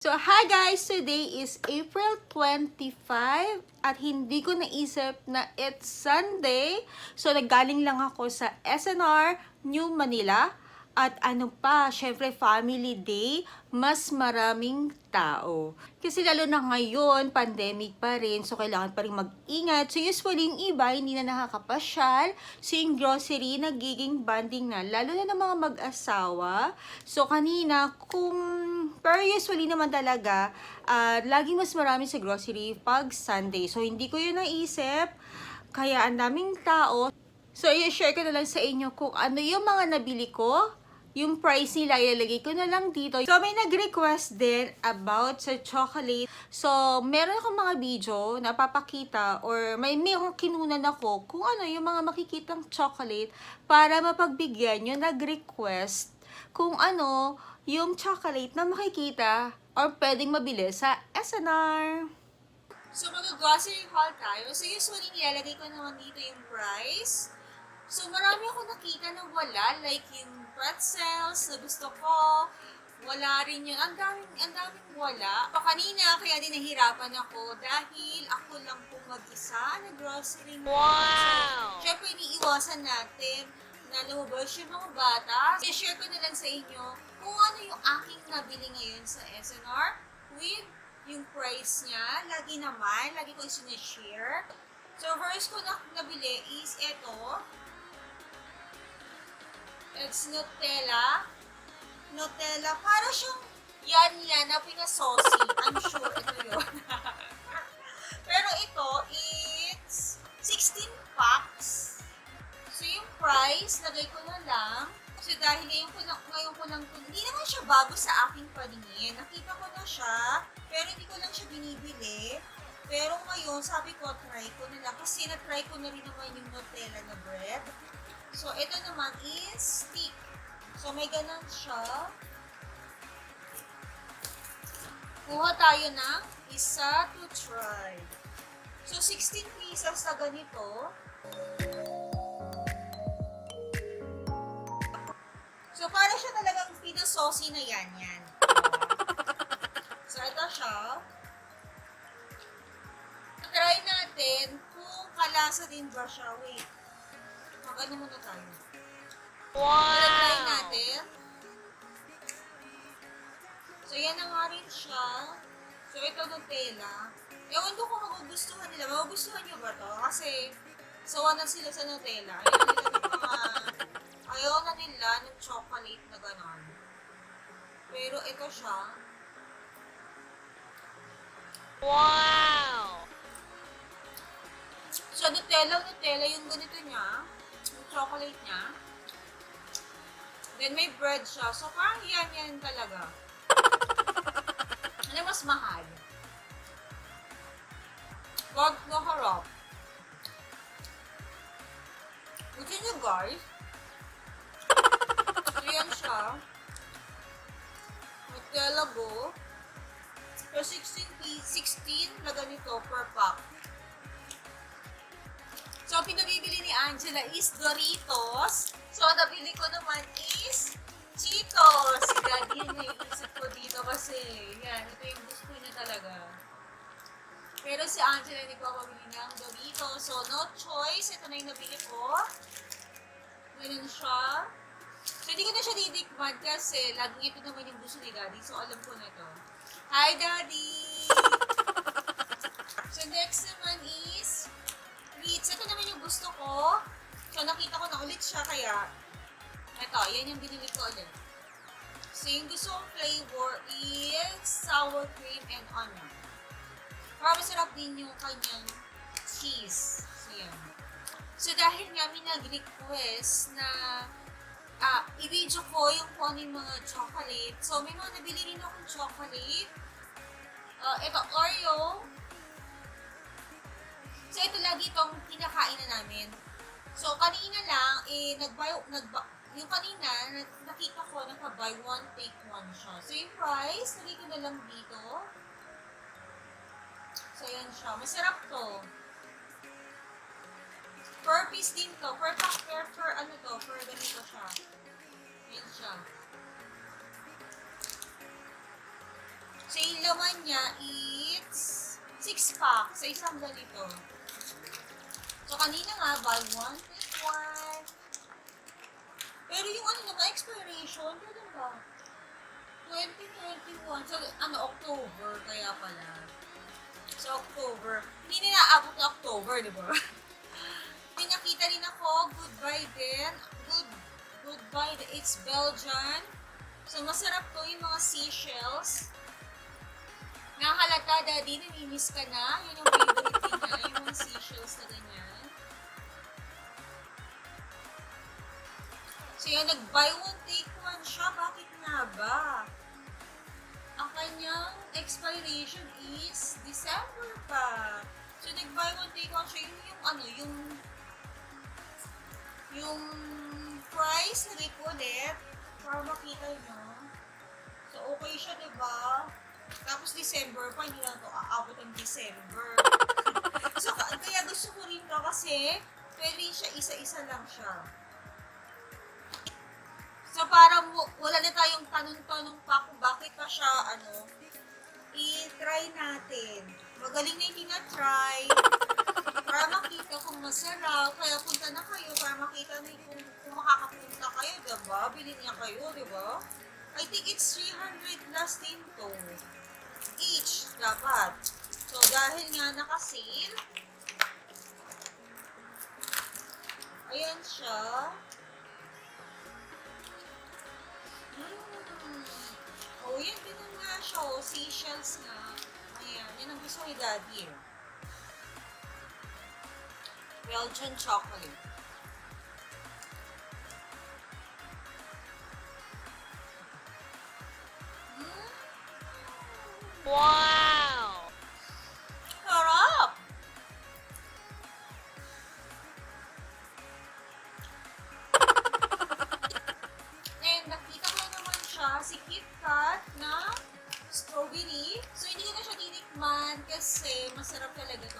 So, hi guys! Today is April 25 at hindi ko naisip na it's Sunday. So, naggaling lang ako sa SNR, New Manila. At ano pa, syempre family day, mas maraming tao. Kasi lalo na ngayon, pandemic pa rin, so kailangan pa rin mag-ingat. So usually yung iba, hindi na nakakapasyal. So yung grocery, nagiging banding na, lalo na ng mga mag-asawa. So kanina, pero usually naman talaga, laging mas marami sa grocery pag Sunday. So hindi ko yun naisip, kaya ang daming tao. So, i-share ko na lang sa inyo kung ano yung mga nabili ko. Yung price nila, ilalagay ko na lang dito. So, may nag-request din about sa chocolate. So, meron akong mga video na papakita or may kinunan ako kung ano yung mga makikitang chocolate para mapagbigyan yung nag-request kung ano yung chocolate na makikita or pwedeng mabili sa SNR. So, mag-grocery haul tayo. So, usually nilalagay ko naman dito yung price. So, marami ako nakita na wala. Like, yung pretzels na gusto ko. Wala rin yun. Ang daming wala. Kanina, kaya din nahirapan ako dahil ako lang po mag-isa na grocery. Wow! So, syempre, iniiwasan natin na lumabas yung mga bata. I-share ko na lang sa inyo kung ano yung aking nabili ngayon sa SNR with yung price niya. Lagi ko sinishare. So, first ko na nabili is ito. It's Nutella. Para siyang yan na pinasaucy. I'm sure ito yun. Pero ito, it's 16 packs. So, yung price, lagay ko na lang. So, dahil ngayon ko lang, hindi naman siya bago sa aking paningin. Nakita ko na siya, pero hindi ko lang siya binibili. Pero ngayon, sabi ko, try ko na lang. Kasi na-try ko na rin naman yung Nutella na bread. So, ito naman is stick. So, may ganun siya. Kuha tayo ng isa to try. So, 16 pieces na ganito. So, para siya talagang pinasaucy na yan. So, ito siya. Try natin kung kalasa din ba siya. Wait. Mag-ano muna tayo. Wow! Try natin. So, yan na nga rin siya. So, ito Nutella. Ewan ko kung magugustuhan nila. Magugustuhan nyo ba to? Kasi, sawa na sila sa Nutella. Ayaw na nila ng chocolate na gano'n. Pero ito siya. Wow! So, Nutella yung ganito niya. Yung chocolate niya. Then, may bread siya. So, parang yan talaga. Ano mas mahal? God, naharap. Gusto nyo, guys? So, yan siya. Nutella go. So, 16 na ganito per pack. So, ang pinabibili ni Angela is Doritos. So, ang nabili ko naman is CHEETOS. Daddy yun na iisip ko dito kasi, yan, ito yung gusto niya talaga. Pero si Angela hindi ko pabili ng Doritos. So, no choice. Ito na yung nabili ko. Ganun siya. So, hindi ko na siya didikman kasi laging ito naman yung gusto ni Daddy. So, alam ko na ito. Hi, Daddy! So, next naman is RITZ. Ito naman yung gusto ko. So, nakita ko na ulit siya, kaya ito, yan yung binili ko ulit. So, yung gusto kong flavor is sour cream and onion. Para masarap din yung kanyang cheese. So, yan. So, dahil nga may nag-request na i-video ko yung kung ano yung mga chocolate. So, may mga nabili rin akong chocolate. Ito, OREO. So, ito lagi itong kinakain na namin. So, kanina lang, yung kanina, nakita ko, naka-buy one, take one siya. So, yung price, lagay ko na lang dito. So, yan siya. Masarap to. Per piece din to. Per pack, per ganito siya. Yan siya. So, yung laman niya, it's 6 pack sa isang ganito. So, kanina nga, buy 1, take 1. Pero yung ano naman, expiration, kailan ba? 2021. So, October, kaya pala. So, October. Hindi na naabot na October, di ba? Pinakita rin ako, goodbye din. Goodbye, it's Belgian. So, masarap to yung mga seashells. Nakahalata, daddy, namimiss ka na. Yun yung favorite niya, yung mga seashells na ganyan. So, yan, nag-buy one, take one siya. Bakit nga ba? Ang kanyang expiration is December pa. So, nag-buy one, take one siya. Yung price, lagay ko ulit. Para makita nyo. So, okay siya, diba? Tapos, December pa. Hindi lang ito aabot ang December. So, kaya gusto ko rin to kasi pwede siya, isa-isa lang siya. So, parang wala na tayong tanong-tanong pa kung bakit pa siya, i-try natin. Magaling na yung tina-try. Para makita kung masarap. Kaya punta na kayo para makita na kung makakapunta kayo, diba? Bilhin niya kayo, diba? I think it's 300 plus din to. Each, dapat. So, dahil nga naka-sale, ayan siya. Oh, yan, ganun nga siya. Oh, seashells nga. Ayan, yan ang gusto ni Daddy. Belgian chocolate. Wow! Sarap! And nakita ko naman siya, si KitKat na strawberry. So, hindi ko na siya tinikman kasi masarap talaga to.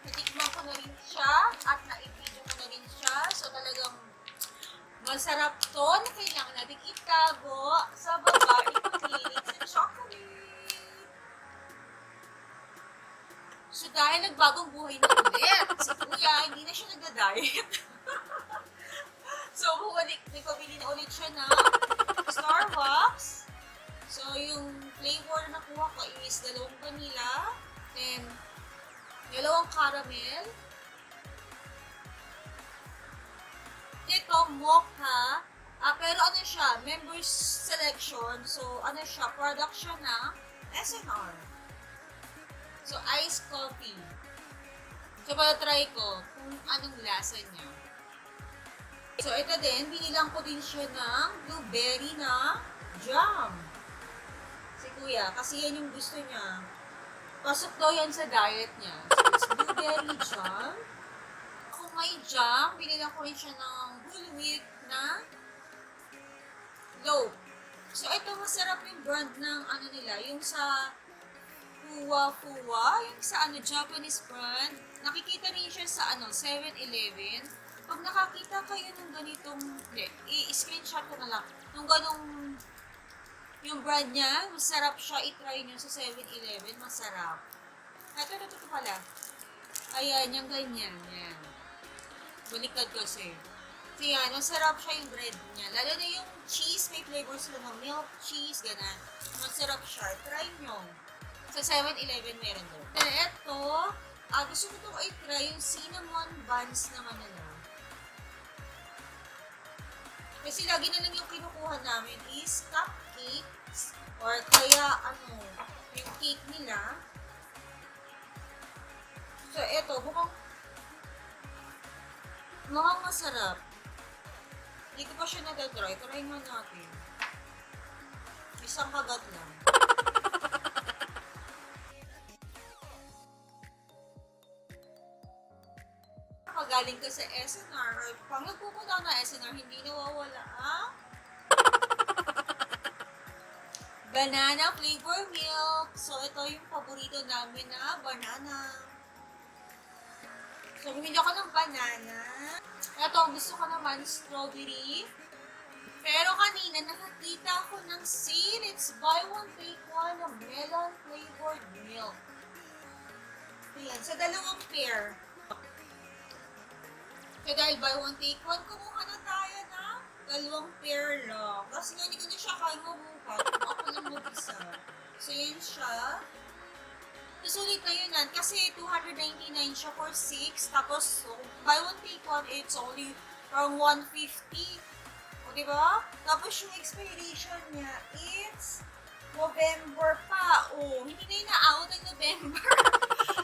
Natikman ko na rin siya at na-video ko na rin siya. So, talagang masarap to na kailangan natin itago sa baba. Ipag-ilig sa chocolate. So, dahil nagbagong buhay na ulit, si Kuya, hindi na siya nagda-diet. So, nagpabili na ulit siya ng Starbucks. So, yung flavor na nakuha ko is 2 vanilla, then 2 caramel. Ito, mocha. Pero ano siya, members selection. So, ano siya, product siya na SNR. So, iced coffee. So, para try ko kung anong lasa niya. So, ito din, binilang ko din siya ng blueberry na jam. Si Kuya, kasi yan yung gusto niya. Pasok daw yan sa diet niya. So, it's blueberry jam. Kung may jam, binilang ko rin siya ng whole wheat na LOAF. So, ito masarap yung brand ng ano nila, yung sa FUWAFUWA, yung sa Japanese brand. Nakikita rin siya sa 7-Eleven. Pag nakakita kayo ng ganitong, i-screenshot ko na lang. Nung ganong, yung brand niya, masarap siya, i-try nyo sa 7-Eleven, masarap. Ito pala. Ayan, yung ganyan, yan. Baliktad kasi. So yan, masarap siya yung bread niya. Lalo na yung cheese, may flavor sila ng milk, cheese, ganan. Masarap siya, try nyo. Sa 7-Eleven meron doon. Then ito, gusto ko itong i-try yung cinnamon buns naman nila. Kasi lagi na lang yung kinukuha namin is cupcakes or kaya yung cake nila. So ito, mukhang masarap. Hindi ko pa siya nag-try. Try nga natin. Isang kagat lang. Galing ka sa SNR, or pag nagpupunta na SNR, hindi nawawala ang banana flavor milk. So, ito yung paborito namin na banana. So, bumili ako ng banana. Ito, gusto ko naman strawberry. Pero kanina nakakita ako ng sale. It's buy one take one na melon flavored milk. Ayan, sa dalawang pair. Kaya dahil buy one take one, kumuha na tayo na dalawang pair lang. Kasi nga hindi ko na siya kaya mabuhat. Ako lang mag-isa. So yun siya. Susulit na yun yan. Kasi 299 siya for 6. Tapos so, buy one take one, it's only from 150. O diba? Tapos yung expiration niya, it's November pa. O, hindi na inaawat ng November.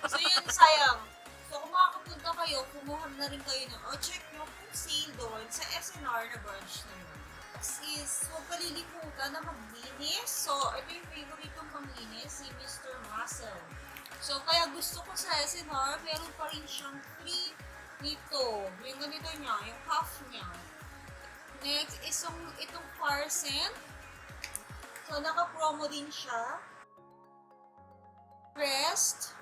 So yun, sayang. So kung makakapunta kayo, kumuha na rin kayo ng, check nyo kung sale doon sa SNR na branch na yun. Next is, huwag kalilimutan na maglinis. So, ito yung favorite kong panglinis, si Mr. Muscle. So, kaya gusto ko sa SNR, meron pa rin siyang free nito. Yung ganito niya, yung half niya. Next is itong Parcent. So, naka-promo din siya. Crest.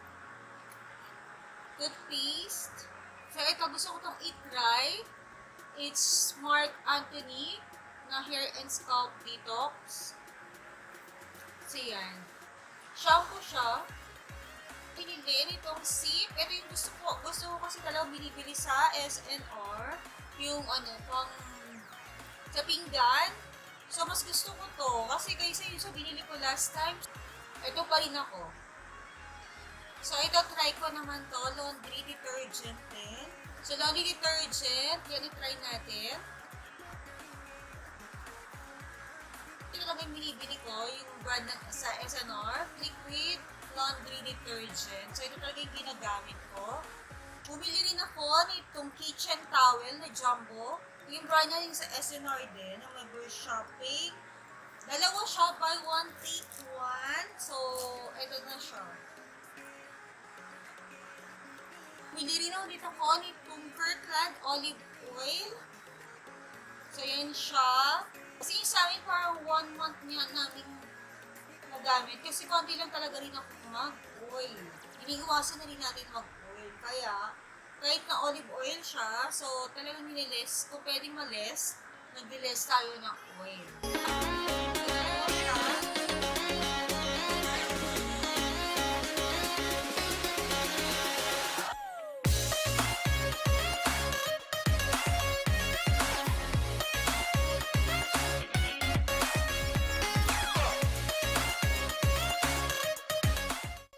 Toothpaste. So, ito gusto ko itong i-try. It's Marc Anthony na Hair and Scalp Detox. So, yan. Shampoo siya. Pinili nitong sip. Ito yung gusto ko. Gusto ko kasi talagang binibili sa SNR. Yung pang sa pinggan. So, mas gusto ko to. Kasi guys, yun sa binili ko last time. Ito pa rin ako. So, ito, try ko naman to. Laundry detergent din. So, laundry detergent. Yan, i-try natin. Ito talaga yung binibili ko. Yung brand sa SNR. Liquid laundry detergent. So, ito talaga yung ginagamit ko. Bumili rin ako nitong kitchen towel na jumbo. Yung brand niya yung sa SNR din. Ang mag-go shopping. Dalawa siya, buy one, take one. So, ito na siya. Bumili rin ako dito ko nitong KIRKLAND olive oil. So, yan siya. Kasi yung sa amin parang 1 month niya namin nagamit. Kasi konti lang talaga rin ako mag-oil. Iniiwasan na rin natin mag-oil. Kaya, kahit na olive oil siya, so talagang nililess. Kung pwedeng maless, nag-less tayo ng oil.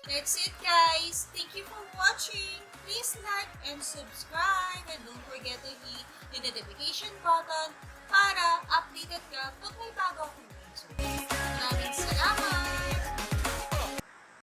That's it, guys. Thank you for watching. Please like and subscribe and don't forget to hit the notification button para updated ka pag may bago akong video. Maraming salamat!